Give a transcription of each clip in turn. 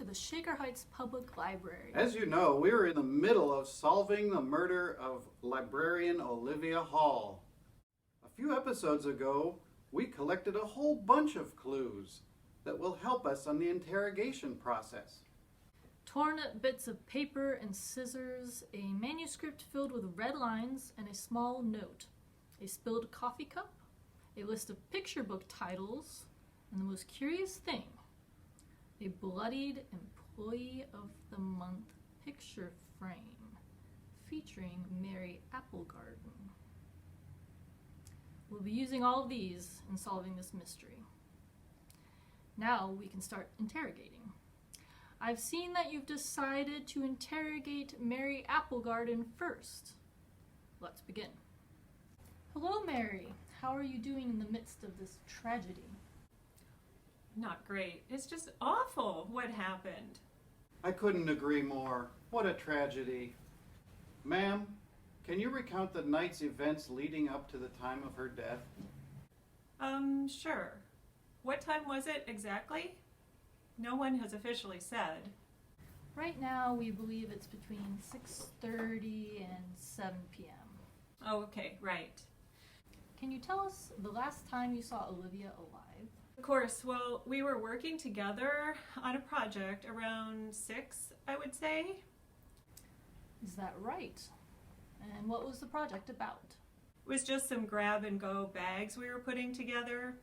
the Shaker Heights Public Library. As you know, we're in the middle of solving the murder of librarian Olivia Hall. A few episodes ago, we collected a whole bunch of clues that will help us on the interrogation process. Torn up bits of paper and scissors, a manuscript filled with red lines, and a small note. A spilled coffee cup, a list of picture book titles, and the most curious thing, a bloodied Employee of the Month picture frame featuring Mary Applegarden. We'll be using all of these in solving this mystery. Now we can start interrogating. I've seen that you've decided to interrogate Mary Applegarden first. Let's begin. Hello, Mary. How are you doing in the midst of this tragedy? Not great. It's just awful what happened. I couldn't agree more. What a tragedy. Ma'am, can you recount the night's events leading up to the time of her death? Sure. What time was it exactly? No one has officially said. Right now, we believe it's between 6:30 and 7 p.m. Oh, okay, right. Can you tell us the last time you saw Olivia alive? Of course, well, we were working together on a project around 6, I would say. Is that right? And what was the project about? It was just some grab-and-go bags we were putting together.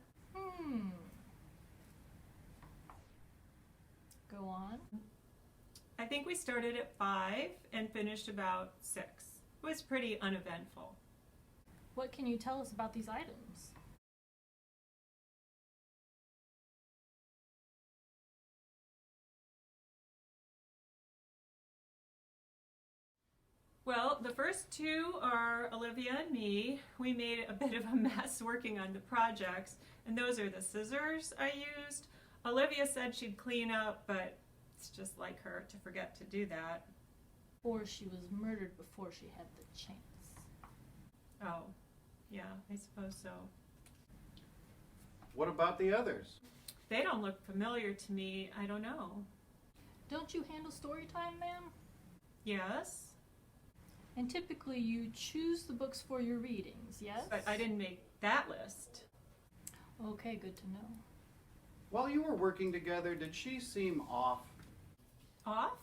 Go on. I think we started at 5 and finished about 6. It was pretty uneventful. What can you tell us about these items? Well, the first two are Olivia and me. We made a bit of a mess working on the projects, and those are the scissors I used. Olivia said she'd clean up, but it's just like her to forget to do that. Or she was murdered before she had the chance. Oh, yeah, I suppose so. What about the others? They don't look familiar to me. I don't know. Don't you handle story time, ma'am? Yes? And typically you choose the books for your readings, yes? But I didn't make that list. Okay, good to know. While you were working together, did she seem off? Off?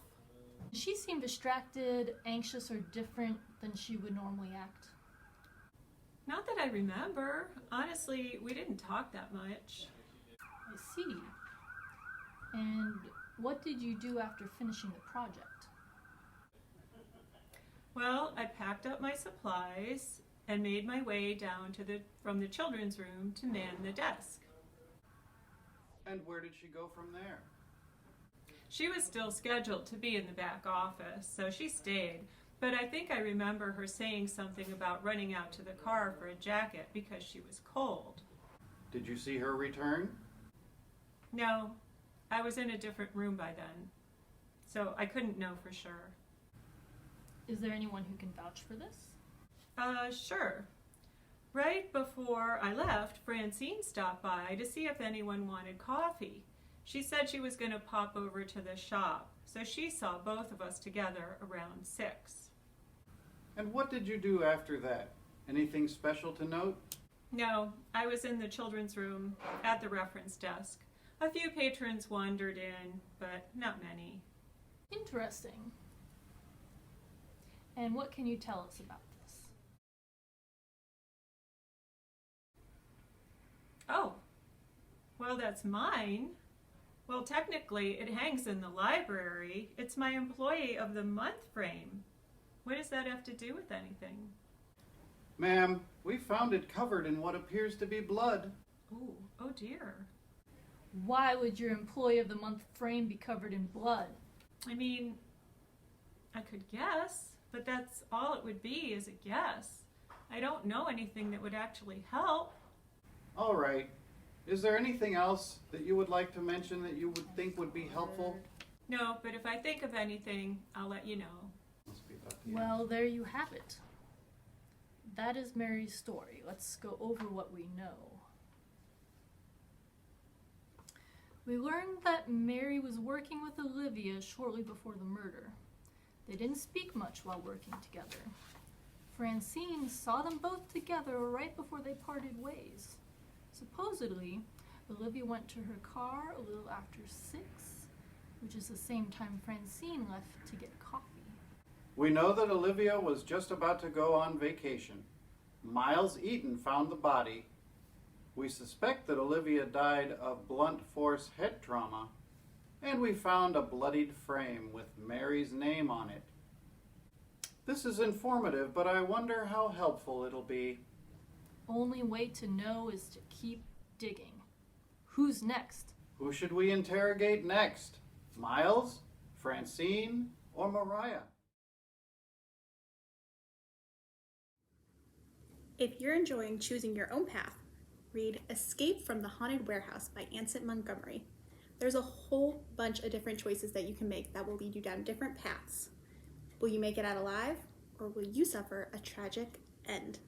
She seemed distracted, anxious, or different than she would normally act. Not that I remember. Honestly, we didn't talk that much. I see. And what did you do after finishing the project? Well, I packed up my supplies and made my way down from the children's room to man the desk. And where did she go from there? She was still scheduled to be in the back office, so she stayed. But I think I remember her saying something about running out to the car for a jacket because she was cold. Did you see her return? No, I was in a different room by then, so I couldn't know for sure. Is there anyone who can vouch for this? Sure. Right before I left, Francine stopped by to see if anyone wanted coffee. She said she was going to pop over to the shop, so she saw both of us together around 6. And what did you do after that? Anything special to note? No, I was in the children's room at the reference desk. A few patrons wandered in, but not many. Interesting. And what can you tell us about this? Oh, well, that's mine. Well, technically, it hangs in the library. It's my Employee of the Month frame. What does that have to do with anything? Ma'am, we found it covered in what appears to be blood. Ooh, oh dear. Why would your Employee of the Month frame be covered in blood? I mean, I could guess, but that's all it would be, is a guess. I don't know anything that would actually help. All right. Is there anything else that you would like to mention that you would think would be helpful? No, but if I think of anything, I'll let you know. Must be about the end. Well, there you have it. That is Mary's story. Let's go over what we know. We learned that Mary was working with Olivia shortly before the murder. They didn't speak much while working together. Francine saw them both together right before they parted ways. Supposedly, Olivia went to her car a little after 6, which is the same time Francine left to get coffee. We know that Olivia was just about to go on vacation. Miles Eaton found the body. We suspect that Olivia died of blunt force head trauma, and we found a bloodied frame with Mary's name on it. This is informative, but I wonder how helpful it'll be. Only way to know is to keep digging. Who's next? Who should we interrogate next? Miles, Francine, or Mariah? If you're enjoying choosing your own path, read Escape from the Haunted Warehouse by Anson Montgomery. There's a whole bunch of different choices that you can make that will lead you down different paths. Will you make it out alive, or will you suffer a tragic end?